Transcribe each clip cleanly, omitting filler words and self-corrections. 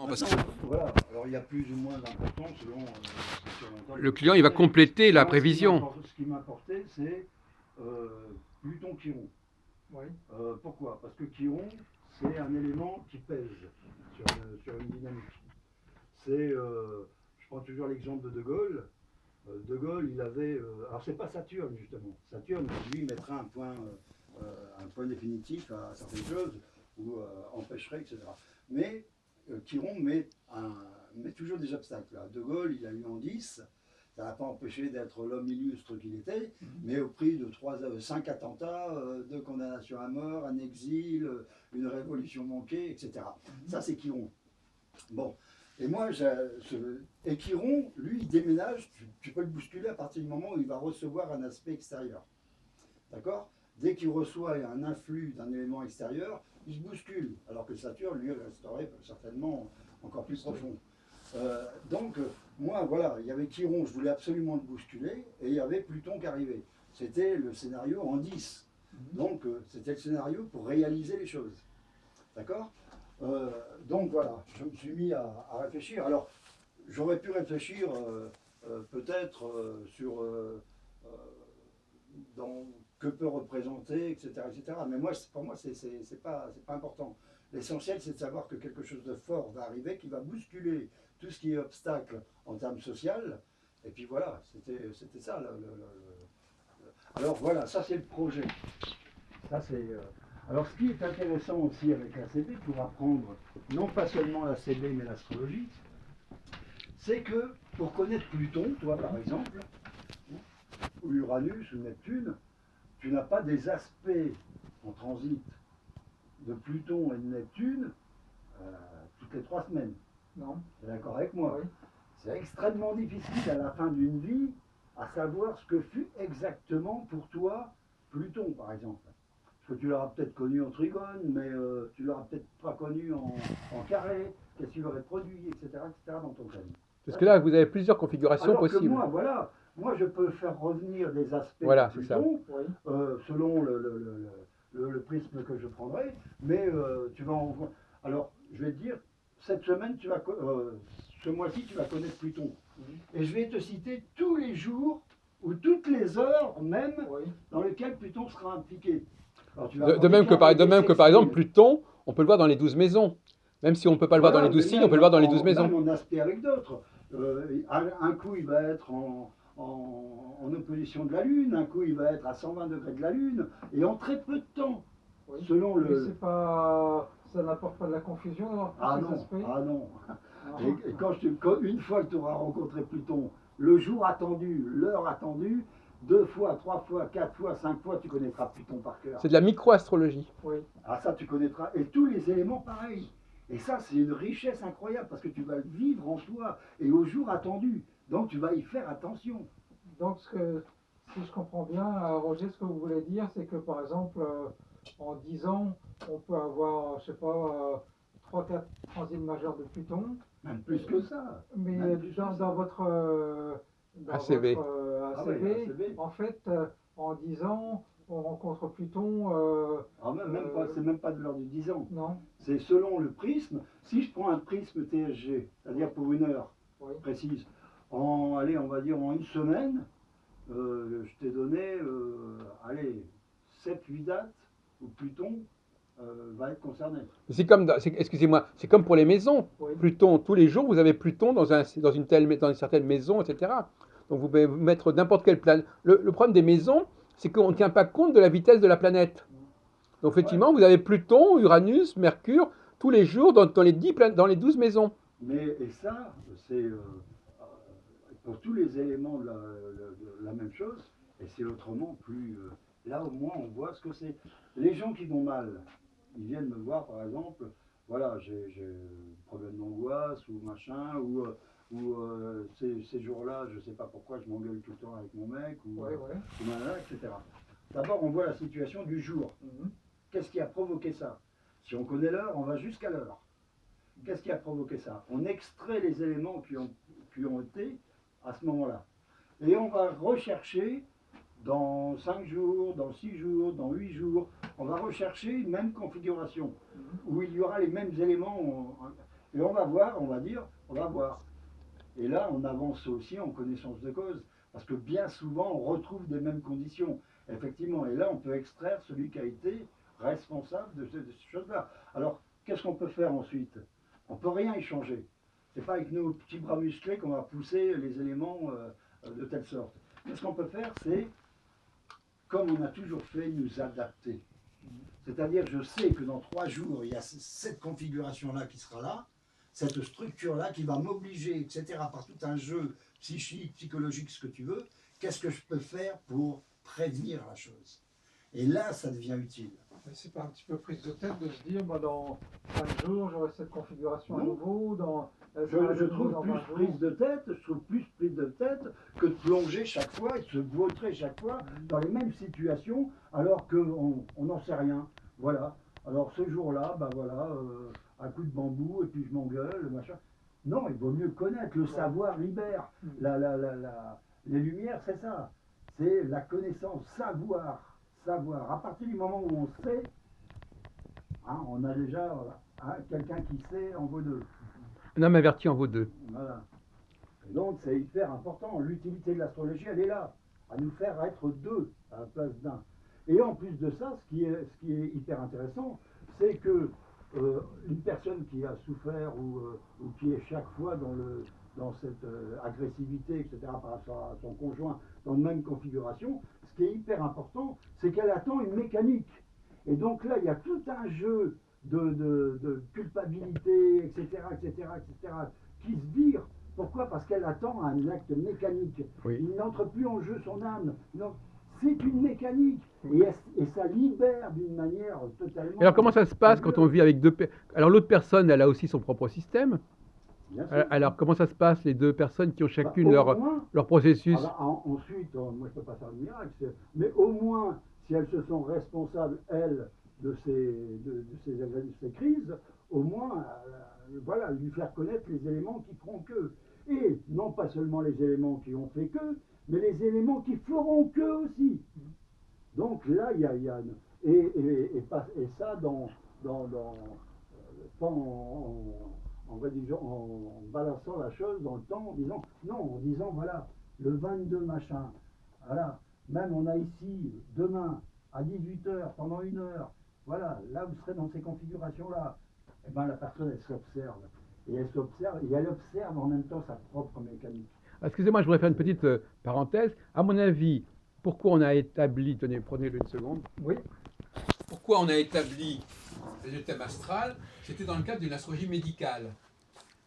Parce que Voilà, alors il y a plus ou moins d'importance selon sur longtemps. le client, il va compléter la prévision. Ce qui m'importait, c'est Pluton-Chiron. Oui. Pourquoi? Parce que Chiron, c'est un élément qui pèse sur une dynamique. Je prends toujours l'exemple de Gaulle. De Gaulle, il avait. Alors, c'est pas Saturne, justement. Saturne, lui, mettrait un point définitif à certaines choses, ou empêcherait, etc. Mais Chiron met toujours des obstacles. De Gaulle, il a eu en 10. Ça n'a pas empêché d'être l'homme illustre qu'il était, mais au prix de 5 attentats, 2 condamnations à mort, un exil, une révolution manquée, etc. Ça, c'est Chiron. Bon. Et moi, et Chiron, lui, il déménage, tu peux le bousculer à partir du moment où il va recevoir un aspect extérieur. D'accord? Dès qu'il reçoit un influx d'un élément extérieur, il se bouscule, alors que Saturne, lui, resterait certainement encore plus profond. Donc, moi, voilà, il y avait Chiron, je voulais absolument le bousculer, et il y avait Pluton qui arrivait. C'était le scénario en 10. Donc, c'était le scénario pour réaliser les choses. D'accord? Donc voilà, je me suis mis à réfléchir. Alors, j'aurais pu réfléchir peut-être sur dans que peut représenter, etc., etc. Mais moi, pour moi, c'est pas important. L'essentiel, c'est de savoir que quelque chose de fort va arriver, qui va bousculer tout ce qui est obstacle en termes social. Et puis voilà, c'était ça. Alors voilà, ça c'est le projet. Ça c'est. Alors ce qui est intéressant aussi avec l'ACB, pour apprendre non pas seulement l'ACB mais l'astrologie, c'est que pour connaître Pluton, toi par exemple, ou Uranus ou Neptune, tu n'as pas des aspects en transit de Pluton et de Neptune toutes les 3 semaines. Non. Tu es d'accord avec moi? Oui. C'est extrêmement difficile à la fin d'une vie à savoir ce que fut exactement pour toi Pluton par exemple. Parce que tu l'auras peut-être connu en trigone, mais tu l'auras peut-être pas connu en carré, qu'est-ce qu'il aurait produit, etc., dans ton thème. Parce que là, vous avez plusieurs configurations Alors possibles. que moi, voilà, moi je peux faire revenir des aspects Voilà, de c'est ça. Pluton Oui. selon le prisme que je prendrai, mais tu vas en voir. Alors, je vais te dire, cette semaine, ce mois-ci, tu vas connaître Pluton. Et je vais te citer tous les jours ou toutes les heures même dans lesquelles Pluton sera impliqué. Alors, De même que par exemple, Pluton, on peut le voir dans les 12 maisons. Même si on ne peut pas le voir dans les 12 signes, on peut le voir dans les 12 maisons. Même en aspect avec d'autres. Un coup, il va être en opposition de la Lune, un coup, il va être à 120 degrés de la Lune, et en très peu de temps. Oui. Selon mais c'est pas, ça n'apporte pas de la confusion d'avoir tous ces aspects. Ah non. Et une fois que tu auras rencontré Pluton, le jour attendu, l'heure attendue, 2 fois, 3 fois, 4 fois, 5 fois, tu connaîtras Pluton par cœur. C'est de la micro-astrologie. Oui. Ah ça, tu connaîtras. Et tous les éléments pareils. Et ça, c'est une richesse incroyable parce que tu vas le vivre en toi et au jour attendu. Donc, tu vas y faire attention. Donc, si je comprends bien, Roger, ce que vous voulez dire, c'est que par exemple, en 10 ans, on peut avoir, je sais pas, 3-4 transits majeurs de Pluton. Même plus que ça. Mais dans votre ACB. ACB, en fait, en 10 ans, on rencontre Pluton. C'est même pas de l'ordre de 10 ans. Non. C'est selon le prisme. Si je prends un prisme TSG, c'est-à-dire pour une heure précise, allez, on va dire en une semaine, je t'ai donné, allez, 7-8 dates où Pluton va être concerné. C'est comme, excusez-moi, c'est comme pour les maisons. Pluton, tous les jours, vous avez Pluton dans une certaine maison, etc. Donc vous pouvez mettre n'importe quelle planète. Le problème des maisons, c'est qu'on ne tient pas compte de la vitesse de la planète. Donc effectivement, vous avez Pluton, Uranus, Mercure, tous les jours dans les 12 maisons. Et ça, c'est pour tous les éléments de la même chose, et c'est autrement plus... là au moins on voit ce que c'est. Les gens qui vont mal, ils viennent me voir par exemple, voilà, j'ai un problème d'angoisse ou machin, ou ces jours-là, je ne sais pas pourquoi je m'engueule tout le temps avec mon mec, ou etc. D'abord on voit la situation du jour. Qu'est-ce qui a provoqué ça? Si on connaît l'heure, on va jusqu'à l'heure. Qu'est-ce qui a provoqué ça? On extrait les éléments qui ont été à ce moment-là. Et on va rechercher dans 5 jours, dans 6 jours, dans 8 jours, on va rechercher une même configuration, où il y aura les mêmes éléments. Et on va voir, on va dire, on va voir. Et là, on avance aussi en connaissance de cause, parce que bien souvent, on retrouve des mêmes conditions. Effectivement, et là, on peut extraire celui qui a été responsable de ces choses-là. Alors, qu'est-ce qu'on peut faire ensuite? On ne peut rien y changer. C'est pas avec nos petits bras musclés qu'on va pousser les éléments de telle sorte. Mais ce qu'on peut faire, c'est, comme on a toujours fait, nous adapter. C'est-à-dire, je sais que dans 3 jours, il y a cette configuration-là qui sera là, cette structure-là qui va m'obliger, etc., par tout un jeu psychique, psychologique, ce que tu veux, qu'est-ce que je peux faire pour prévenir la chose? Et là, ça devient utile. Mais c'est pas un petit peu prise de tête de se dire, bah, dans 5 jours, j'aurai cette configuration à Non. nouveau, Je trouve plus prise de tête, je trouve plus prise de tête que de plonger chaque fois et de se vautrer chaque fois dans les mêmes situations alors qu'on n'en sait rien. Voilà. Alors ce jour-là, ben voilà, un coup de bambou et puis je m'engueule, machin. Non, il vaut mieux connaître. Le savoir libère. Les lumières, c'est ça. C'est la connaissance, savoir. Savoir. À partir du moment où on sait, hein, on a déjà hein, quelqu'un qui sait en vaut deux. Un homme averti en vaut deux. Voilà. Et donc c'est hyper important. L'utilité de l'astrologie, elle est là, à nous faire être deux à la place d'un. Et en plus de ça, ce qui est hyper intéressant, c'est que une personne qui a souffert ou qui est chaque fois dans cette agressivité, etc., par rapport à son conjoint, dans la même configuration, ce qui est hyper important, c'est qu'elle attend une mécanique. Et donc là, il y a tout un jeu de culpabilité, etc., etc., etc., qui se vire. Pourquoi? Parce qu'elle attend un acte mécanique. Oui. Il n'entre plus en jeu son âme. Non, c'est une mécanique. Et ça libère d'une manière totalement... Alors comment ça se passe quand on vit avec deux personnes? Alors l'autre personne, elle a aussi son propre système. Bien sûr. Alors comment ça se passe, les deux personnes qui ont chacune Au moins, leur processus? ensuite, moi je ne peux pas faire de miracle, mais au moins, si elles se sont responsables, elles, de ces crises, au moins, voilà, lui faire connaître les éléments qui feront que. Et non pas seulement les éléments qui ont fait que, mais les éléments qui feront que aussi. Donc là, il y a et ça pas en balançant la chose dans le temps, en disant non, en disant voilà, le 22 machin, voilà, même on a ici demain à 18h pendant 1 heure, voilà, là vous serez dans ces configurations-là, et bien la personne elle s'observe. Et elle s'observe, et elle observe en même temps sa propre mécanique. Excusez-moi, je voudrais faire une petite parenthèse. À mon avis, pourquoi on a établi, tenez, prenez-le une seconde. Oui. Pourquoi on a établi le thème astral? C'était dans le cadre d'une astrologie médicale.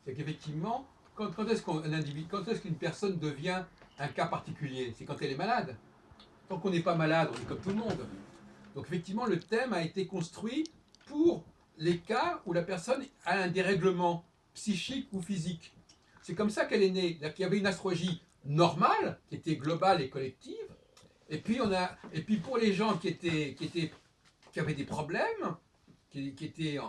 C'est qu'effectivement, quand est-ce qu'une personne devient un cas particulier? C'est quand elle est malade. Tant qu'on n'est pas malade, on est comme tout le monde. Donc effectivement, le thème a été construit pour les cas où la personne a un dérèglement psychique ou physique. C'est comme ça qu'elle est née. Il y avait une astrologie normale, qui était globale et collective. Et puis, pour les gens qui avaient des problèmes, qui étaient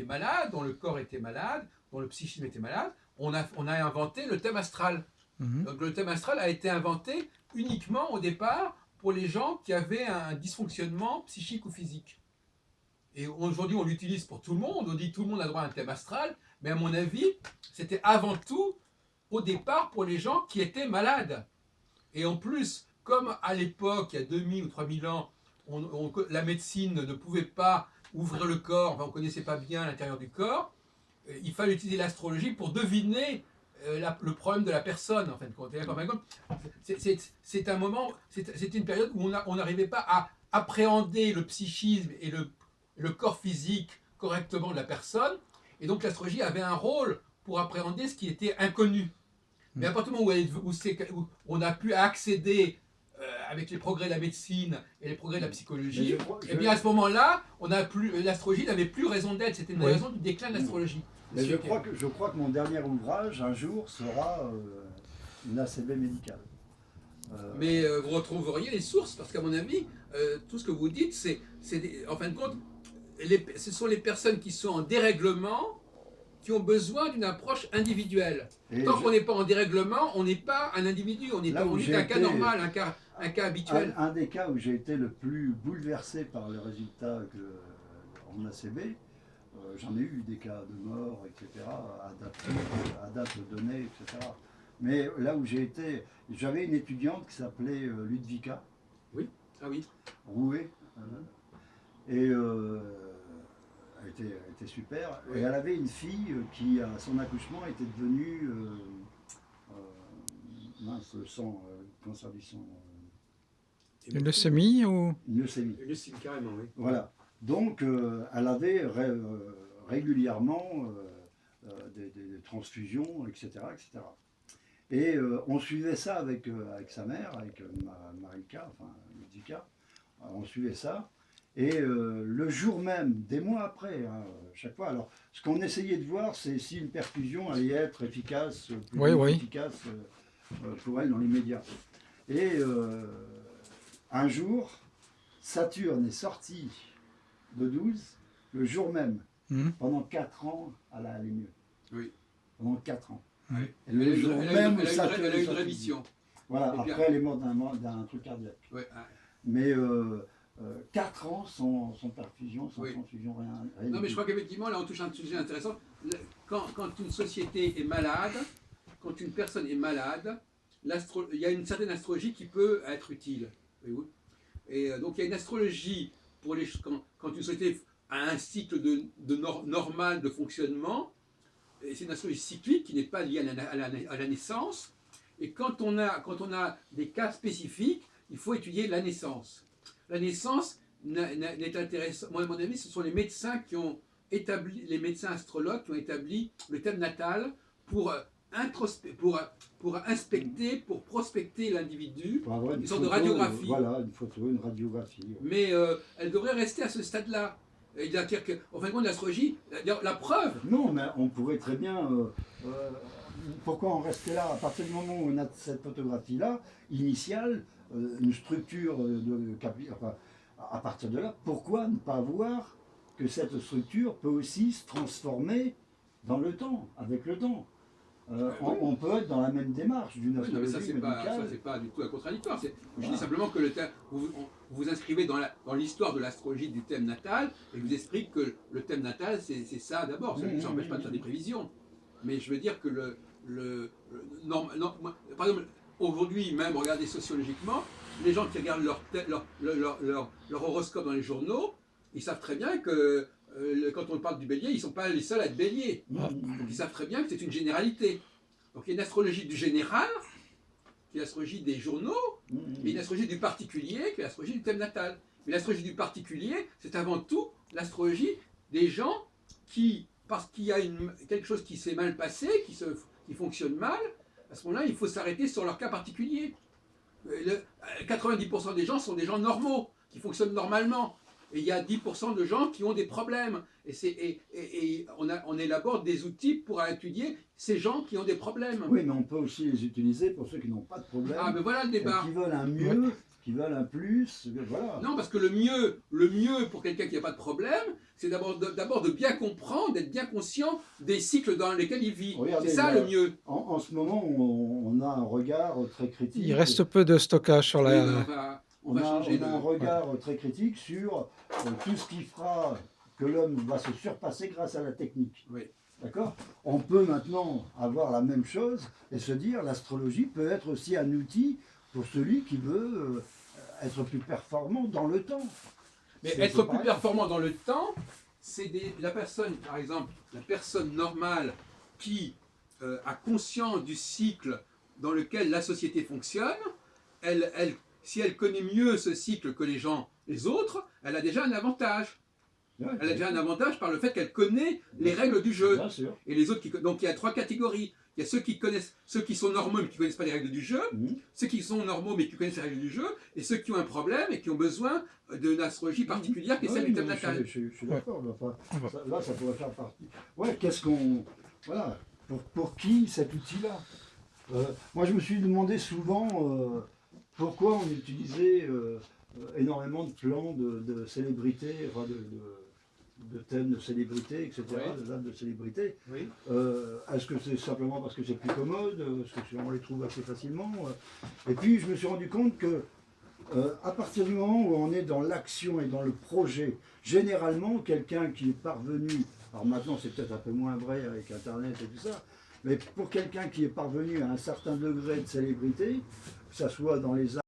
malades, dont le corps était malade, dont le psychisme était malade, on a inventé le thème astral. Donc le thème astral a été inventé uniquement au départ pour les gens qui avaient un dysfonctionnement psychique ou physique. Et aujourd'hui, on l'utilise pour tout le monde. On dit que tout le monde a droit à un thème astral. Mais à mon avis, c'était avant tout, au départ, pour les gens qui étaient malades. Et en plus, comme à l'époque, il y a 2000 ou 3000 ans, la médecine ne pouvait pas ouvrir le corps, enfin, on ne connaissait pas bien l'intérieur du corps, il fallait utiliser l'astrologie pour deviner le problème de la personne, en fin de compte. C'est un moment, c'est une période où on n'arrivait pas à appréhender le psychisme et le corps physique correctement de la personne, et donc l'astrologie avait un rôle pour appréhender ce qui était inconnu. Mais à partir du moment où on a pu accéder avec les progrès de la médecine et les progrès de la psychologie, et bien à ce moment-là, l'astrologie n'avait plus raison d'être, c'était une raison du déclin de l'astrologie. Mais je crois que mon dernier ouvrage, un jour, sera une ACB médicale. Mais vous retrouveriez les sources, parce qu'à mon avis, tout ce que vous dites, en fin de compte, ce sont les personnes qui sont en dérèglement qui ont besoin d'une approche individuelle. Tant qu'on n'est pas en dérèglement, on n'est pas un individu, on est un cas normal, un cas habituel. Un des cas où j'ai été le plus bouleversé par les résultats en ACB, J'en ai eu des cas de mort, etc., à date donnée, etc. Mais là où j'ai été, j'avais une étudiante qui s'appelait Ludvika Oui. Ah oui. Rouet, et elle était super. Oui. Et elle avait une fille qui, à son accouchement, était devenue mince, le sang, cancer du sang, Une leucémie ou... une leucémie. Le signe carrément, oui. Voilà. Donc, elle avait régulièrement des transfusions, etc., etc. Et on suivait ça avec sa mère, avec Marika, enfin Ludvika. On suivait ça. Et le jour même, des mois après, hein, chaque fois. Alors, ce qu'on essayait de voir, c'est si une perfusion allait être efficace, plus Oui. efficace pour elle dans l'immédiat. Et un jour, Saturne est sorti de 12 le jour même. Pendant 4 ans, elle a allé mieux. Oui. Pendant 4 ans. Oui. Et le jour même où Saturne elle a est eu une sorti. rémission. Voilà, Et après bien. elle est morte d'un truc cardiaque. Ouais, ah. Mais 4 ans sans perfusion, sans Oui. transfusion, rien. Non, mais je crois qu'effectivement, là, on touche un sujet intéressant. Quand une société est malade, quand une personne est malade, il y a une certaine astrologie qui peut être utile. Voyez-vous. Et donc, il y a une astrologie pour quand une société a un cycle normal de fonctionnement, et c'est une astrologie cyclique qui n'est pas liée à la naissance. Et quand on a des cas spécifiques, il faut étudier la naissance. La naissance n'est intéressant. Moi, à mon avis, ce sont les médecins qui ont établi, les médecins astrologues qui ont établi le thème natal pour inspecter, pour prospecter l'individu, Pour avoir une sorte photo, de radiographie. Voilà, une photo, une radiographie. Mais elle devrait rester à ce stade-là. C'est-à-dire qu'en fin de compte, l'astrologie, la preuve. Non, mais on pourrait très bien. Pourquoi en rester là? À partir du moment où on a cette photographie-là, initiale, une structure enfin, à partir de là, pourquoi ne pas voir que cette structure peut aussi se transformer dans le temps, avec le temps? On peut être dans la même démarche d'une Oui, non, mais astrologie ça, médicale. c'est pas du tout un contradictoire. Je dis simplement que vous vous inscrivez dans l'histoire de l'astrologie du thème natal et vous explique que le thème natal, c'est ça d'abord. Ça ne s'empêche pas de faire des prévisions. Mais je veux dire que par exemple, aujourd'hui, même regardez sociologiquement, les gens qui regardent leur horoscope dans les journaux, ils savent très bien que quand on parle du bélier, ils ne sont pas les seuls à être béliers. Donc ils savent très bien que c'est une généralité. Donc il y a une astrologie du général, qui est l'astrologie des journaux, et une astrologie du particulier, qui est l'astrologie du thème natal. Mais l'astrologie du particulier, c'est avant tout l'astrologie des gens qui, parce qu'il y a quelque chose qui s'est mal passé, qui fonctionne mal, à ce moment-là, il faut s'arrêter sur leur cas particulier. 90% des gens sont des gens normaux, qui fonctionnent normalement. Et il y a 10% de gens qui ont des problèmes. Et on élabore des outils pour étudier ces gens qui ont des problèmes. Oui, mais on peut aussi les utiliser pour ceux qui n'ont pas de problème. Ah, mais voilà le débat. Qui veulent un mieux, qui veulent un plus, voilà. Non, parce que le mieux pour quelqu'un qui n'a pas de problème, c'est d'abord de bien comprendre, d'être bien conscient des cycles dans lesquels il vit. Regardez, c'est ça le mieux. En ce moment, on a un regard très critique. Il reste peu de stockage sur la... Oui, on va changer on a un regard très critique sur tout ce qui fera que l'homme va se surpasser grâce à la technique. Oui. D'accord? On peut maintenant avoir la même chose et se dire l'astrologie peut être aussi un outil pour celui qui veut être plus performant dans le temps. Mais être plus performant dans le temps, c'est la personne, par exemple, la personne normale qui a conscience du cycle dans lequel la société fonctionne, si elle connaît mieux ce cycle que les autres, elle a déjà un avantage. Ouais, Elle a déjà un avantage par le fait qu'elle connaît les règles du jeu. Bien sûr. Et les autres donc il y a 3 catégories. Il y a ceux qui sont normaux mais qui ne connaissent pas les règles du jeu, ceux qui sont normaux mais qui connaissent les règles du jeu, et ceux qui ont un problème et qui ont besoin d'une astrologie particulière qui est celle du thème natal. Je suis d'accord. Enfin, là, ça pourrait faire partie. Ouais, qu'est-ce qu'on. Voilà. Pour qui cet outil-là? Moi, je me suis demandé souvent pourquoi on utilisait énormément de plans de célébrités, enfin de thèmes de célébrités, etc., Oui. de dates de célébrités. Oui. Est-ce que c'est simplement parce que c'est plus commode? Est-ce qu'on les trouve assez facilement? Et puis, je me suis rendu compte que à partir du moment où on est dans l'action et dans le projet, généralement, quelqu'un qui est parvenu Alors maintenant, c'est peut-être un peu moins vrai avec Internet et tout ça, mais pour quelqu'un qui est parvenu à un certain degré de célébrité, que ce soit dans les